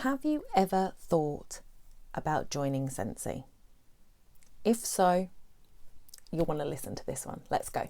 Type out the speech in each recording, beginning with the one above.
Have you ever thought about joining Scentsy? If so, you'll want to listen to this one. Let's go.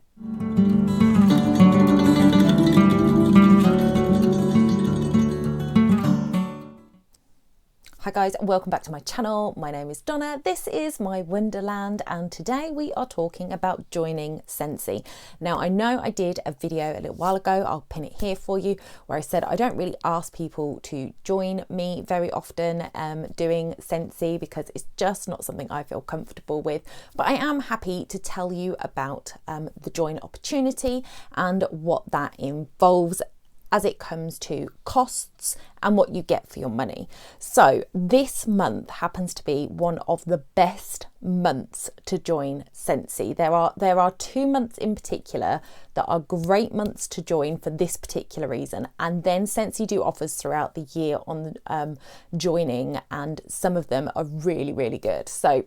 Hi guys, welcome back to my channel. My name is Donna. This is my Wonderland, and today we are talking about joining Scentsy. Now, I know I did a video a little while ago, I'll pin it here for you, where I said I don't really ask people to join me very often doing Scentsy because it's just not something I feel comfortable with. But I am happy to tell you about the join opportunity and what that involves as it comes to costs and what you get for your money. So this month happens to be one of the best months to join Scentsy. There are 2 months in particular that are great months to join for this particular reason, and then Scentsy do offers throughout the year on joining, and some of them are really, really good. So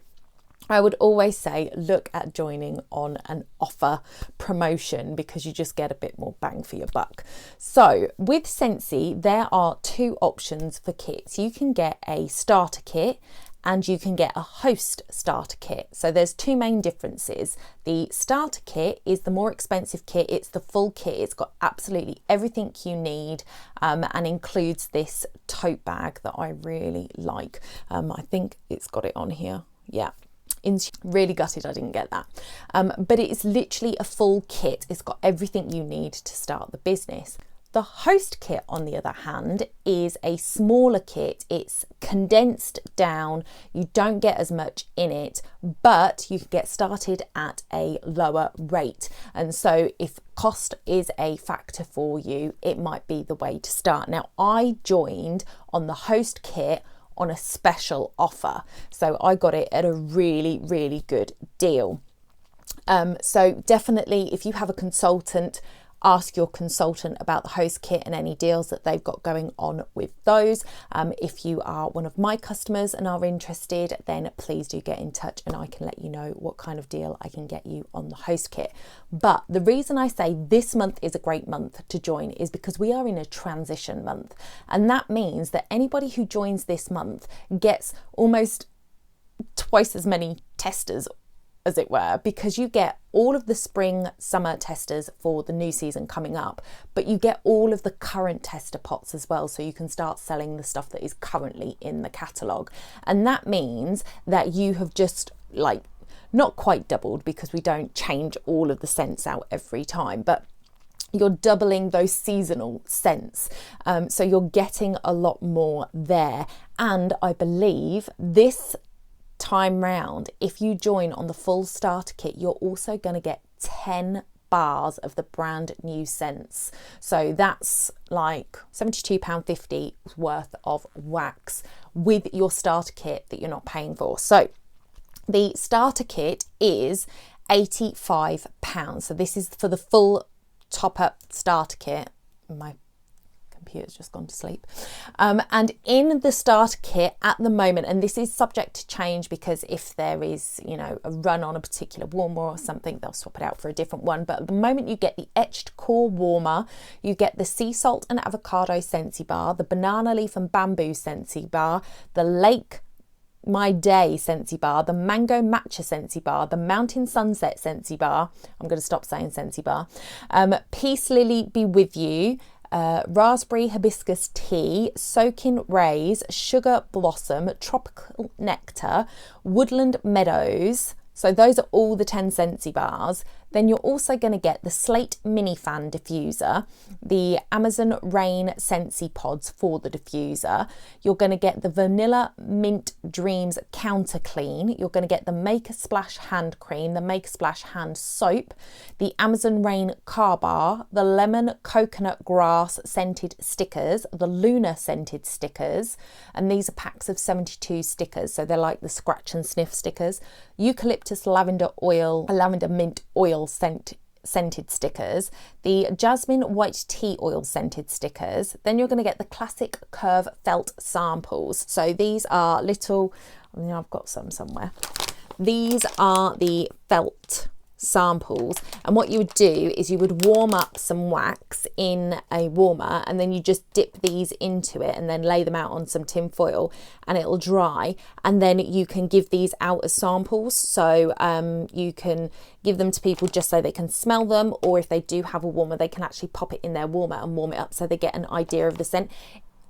I would always say look at joining on an offer promotion because you just get a bit more bang for your buck. So with Scentsy, there are 2 options for kits. You can get a starter kit and you can get a host starter kit. So there's 2 main differences. The starter kit is the more expensive kit. It's the full kit. It's got absolutely everything you need and includes this tote bag that I really like. I think it's got it on here. Yeah. Really gutted I didn't get that, but it is literally a full kit. It's got everything you need to start the business. The host kit, on the other hand, is a smaller kit. It's condensed down. You don't get as much in it, but you can get started at a lower rate. And so if cost is a factor for you, it might be the way to start. Now, I joined on the host kit on a special offer, so I got it at a really, really good deal. So definitely, if you have a consultant, ask your consultant about the host kit and any deals that they've got going on with those. If you are one of my customers and are interested, then please do get in touch and I can let you know what kind of deal I can get you on the host kit. But the reason I say this month is a great month to join is because we are in a transition month, and that means that anybody who joins this month gets almost twice as many testers, as it were, because you get all of the spring summer testers for the new season coming up, but you get all of the current tester pots as well, so you can start selling the stuff that is currently in the catalogue. And that means that you have just not quite doubled, because we don't change all of the scents out every time, but you're doubling those seasonal scents. So you're getting a lot more there. And I believe this time round, if you join on the full starter kit, you're also going to get 10 bars of the brand new scents. So that's like £72.50 worth of wax with your starter kit that you're not paying for. So the starter kit is £85. So this is for the full top up starter kit. My computer's just gone to sleep. And in the starter kit at the moment, and this is subject to change because if there is, a run on a particular warmer or something, they'll swap it out for a different one. But at the moment, you get the etched core warmer, you get the sea salt and avocado Scentsy bar, the banana leaf and bamboo Scentsy bar, the lake My Day Scentsy bar, the mango matcha Scentsy bar, the mountain sunset Scentsy bar. I'm going to stop saying Scentsy bar. Peace Lily Be With You, raspberry hibiscus tea, soaking rays, sugar blossom, tropical nectar, woodland meadows. So those are all the 10 Scentsy bars. Then you're also going to get the Slate Mini Fan Diffuser, the Amazon Rain Scentsy Pods for the diffuser. You're going to get the Vanilla Mint Dreams Counter Clean. You're going to get the Make a Splash Hand Cream, the Make a Splash Hand Soap, the Amazon Rain Car Bar, the Lemon Coconut Grass Scented Stickers, the Lunar Scented Stickers, and these are packs of 72 stickers, so they're like the scratch and sniff stickers. Eucalyptus Lavender Oil, Lavender Mint Oil scented stickers, the Jasmine White Tea Oil scented stickers. Then you're going to get the classic curve felt samples. So these are little, I've got some somewhere. These are the felt samples, and what you would do is you would warm up some wax in a warmer, and then you just dip these into it and then lay them out on some tin foil, and it'll dry, and then you can give these out as samples. So you can give them to people just so they can smell them, or if they do have a warmer, they can actually pop it in their warmer and warm it up so they get an idea of the scent.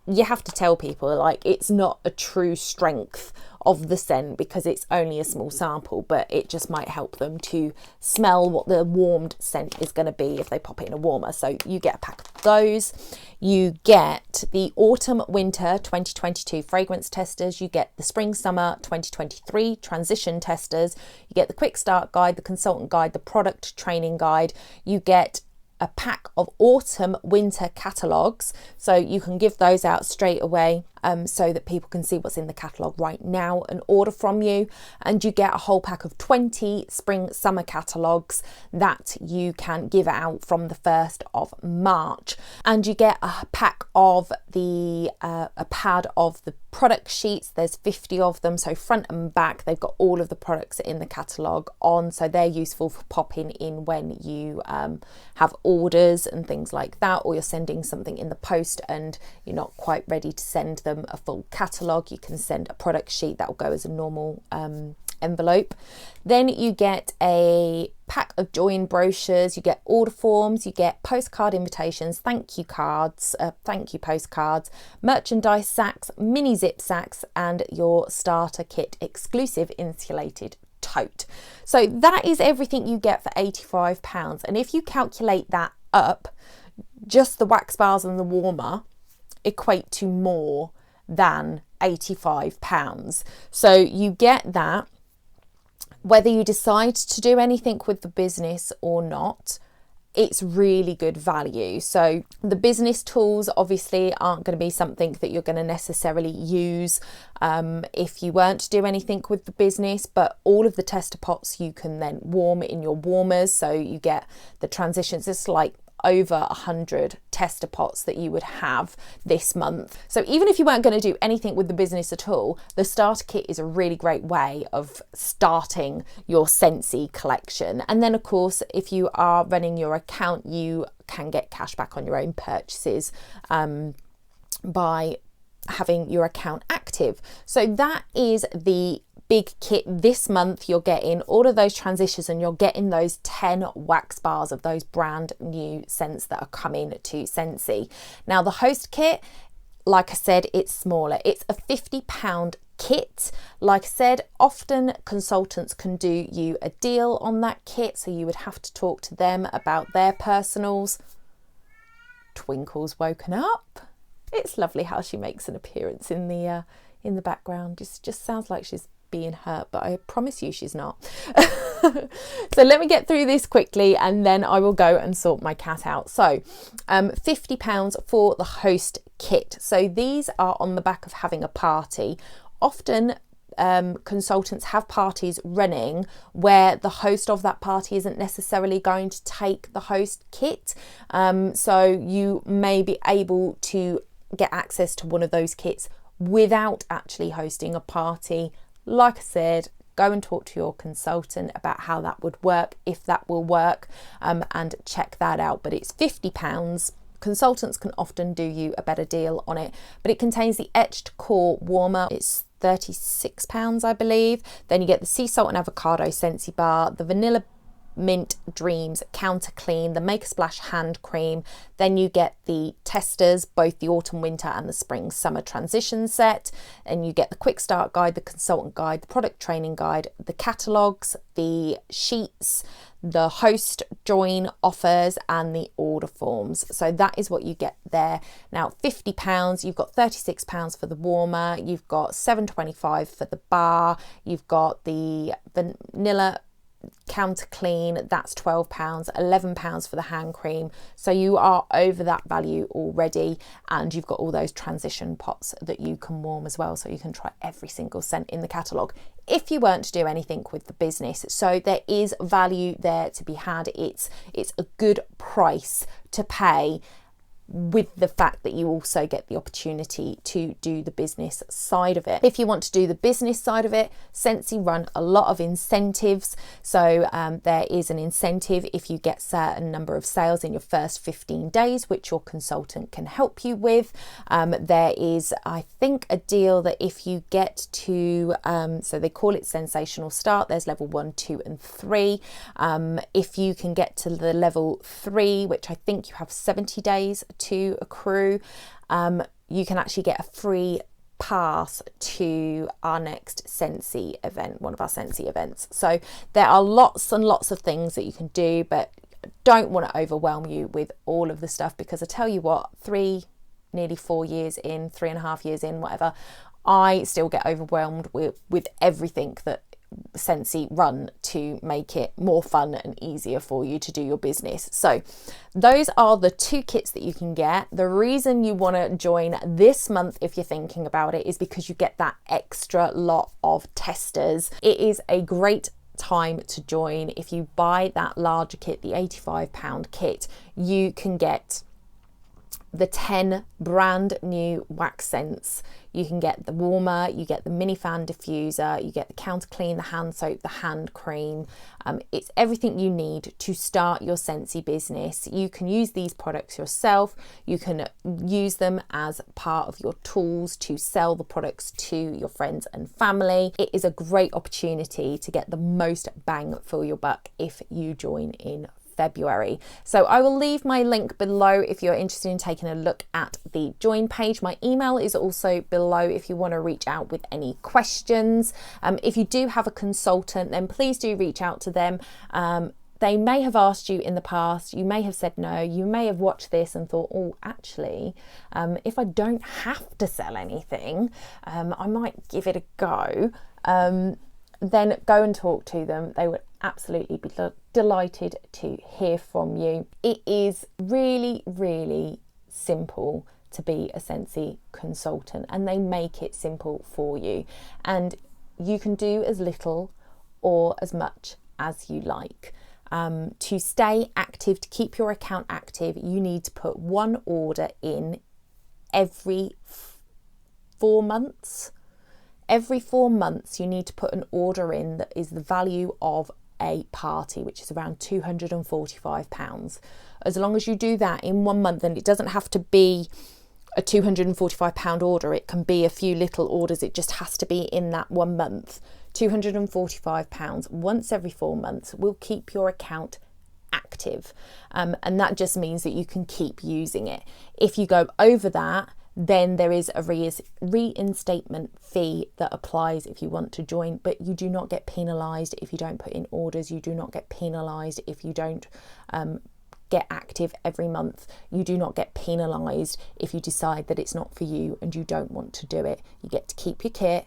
You have to tell people, like, it's not a true strength of the scent because it's only a small sample, but it just might help them to smell what the warmed scent is going to be if they pop it in a warmer. So you get a pack of those. You get the autumn winter 2022 fragrance testers. You get the spring summer 2023 transition testers. You get the quick start guide, the consultant guide, the product training guide. You get a pack of autumn winter catalogues, so you can give those out straight away so that people can see what's in the catalogue right now and order from you. And you get a whole pack of 20 spring summer catalogues that you can give out from the 1st of March. And you get a pack of a pad of the product sheets. There's 50 of them, so front and back they've got all of the products in the catalogue on, so they're useful for popping in when you have orders and things like that, or you're sending something in the post and you're not quite ready to send them a full catalogue. You can send a product sheet that will go as a normal envelope. Then you get a pack of join brochures, you get order forms, you get postcard invitations, thank you cards, thank you postcards, merchandise sacks, mini zip sacks, and your starter kit exclusive insulated tote. So that is everything you get for £85. And if you calculate that up, just the wax bars and the warmer equate to more than £85. So you get that whether you decide to do anything with the business or not. It's really good value. So the business tools obviously aren't going to be something that you're going to necessarily use if you weren't to do anything with the business, but all of the tester pots you can then warm in your warmers. So you get the transitions. It's like over 100 tester pots that you would have this month. So even if you weren't going to do anything with the business at all, the starter kit is a really great way of starting your Scentsy collection. And then of course, if you are running your account, you can get cash back on your own purchases by having your account active. So that is the big kit this month. You're getting all of those transitions, and you're getting those 10 wax bars of those brand new scents that are coming to Scentsy. Now the host kit, like I said, it's smaller. It's a £50 kit. Like I said, often consultants can do you a deal on that kit, so you would have to talk to them about their personals. Twinkle's woken up. It's lovely how she makes an appearance in the background. Just sounds like she's being hurt, but I promise you she's not. So let me get through this quickly and then I will go and sort my cat out. So £50 for the host kit. So these are on the back of having a party. Often consultants have parties running where the host of that party isn't necessarily going to take the host kit. So you may be able to get access to one of those kits without actually hosting a party. Like I said, go and talk to your consultant about how that would work, if that will work, and check that out. But it's £50. Consultants can often do you a better deal on it, but it contains the etched core warmer. It's £36, I believe. Then you get the sea salt and avocado Scentsy bar, the vanilla mint dreams counter clean, the make a splash hand cream. Then you get the testers, both the autumn winter and the spring summer transition set, and you get the quick start guide, the consultant guide, the product training guide, the catalogues, the sheets, the host join offers, and the order forms. So that is what you get there. Now £50, you've got £36 for the warmer, you've got £7.25 for the bar, you've got the vanilla counter clean, that's £12, £11 for the hand cream. So you are over that value already, and you've got all those transition pots that you can warm as well, so you can try every single scent in the catalogue if you weren't to do anything with the business. So there is value there to be had. It's a good price to pay with the fact that you also get the opportunity to do the business side of it. If you want to do the business side of it, Scentsy run a lot of incentives. So there is an incentive if you get certain number of sales in your first 15 days, which your consultant can help you with. There is, I think, a deal that if you get to, so they call it Sensational Start, there's level 1, 2 and 3. If you can get to the level 3, which I think you have 70 days to accrue, you can actually get a free pass to our next Scentsy event, one of our Scentsy events. So there are lots and lots of things that you can do, but don't want to overwhelm you with all of the stuff, because I tell you what, nearly 4 years in, 3.5 years in, whatever, I still get overwhelmed with everything that Scentsy run to make it more fun and easier for you to do your business. So those are the 2 kits that you can get. The reason you want to join this month, if you're thinking about it, is because you get that extra lot of testers. It is a great time to join. If you buy that larger kit, the £85 kit, you can get the 10 brand new wax scents. You can get the warmer, you get the mini fan diffuser, you get the counter clean, the hand soap, the hand cream. It's everything you need to start your Scentsy business. You can use these products yourself. You can use them as part of your tools to sell the products to your friends and family. It is a great opportunity to get the most bang for your buck if you join in February. So I will leave my link below if you're interested in taking a look at the join page. My email is also below if you want to reach out with any questions. If you do have a consultant, then please do reach out to them. They may have asked you in the past, you may have said no, you may have watched this and thought, oh, actually, if I don't have to sell anything, I might give it a go. Then go and talk to them. They would absolutely be delighted to hear from you. It is really, really simple to be a Scentsy consultant, and they make it simple for you. And you can do as little or as much as you like. To stay active, to keep your account active, you need to put one order in every 4 months. Every 4 months, you need to put an order in that is the value of a party, which is around £245. As long as you do that in 1 month, and it doesn't have to be a £245 order, it can be a few little orders, it just has to be in that 1 month. £245 once every 4 months will keep your account active, and that just means that you can keep using it. If you go over that, then there is a reinstatement fee that applies if you want to join, but you do not get penalised if you don't put in orders. You do not get penalised if you don't get active every month. You do not get penalised if you decide that it's not for you and you don't want to do it. You get to keep your kit,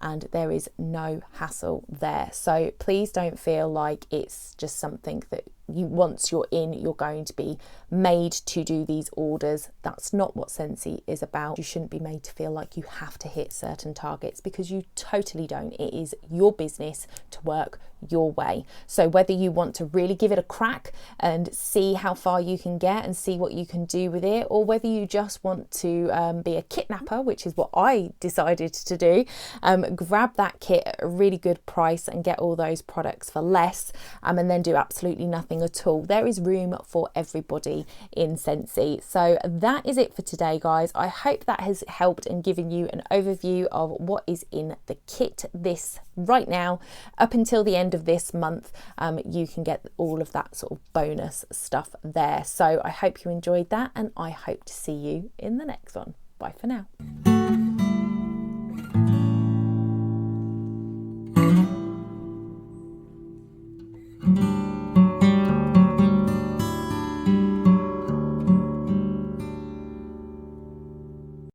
and there is no hassle there. So please don't feel like it's just something that once you're in, you're going to be made to do these orders. That's not what Scentsy is about. You shouldn't be made to feel like you have to hit certain targets, because you totally don't. It is your business to work your way. So whether you want to really give it a crack and see how far you can get and see what you can do with it, or whether you just want to be a kidnapper, which is what I decided to do, grab that kit at a really good price and get all those products for less, and then do absolutely nothing at all. There is room for everybody in Scentsy. So that is it for today, guys. I hope that has helped and given you an overview of what is in the kit right now up until the end of this month. You can get all of that sort of bonus stuff there. So I hope you enjoyed that, and I hope to see you in the next one. Bye for now.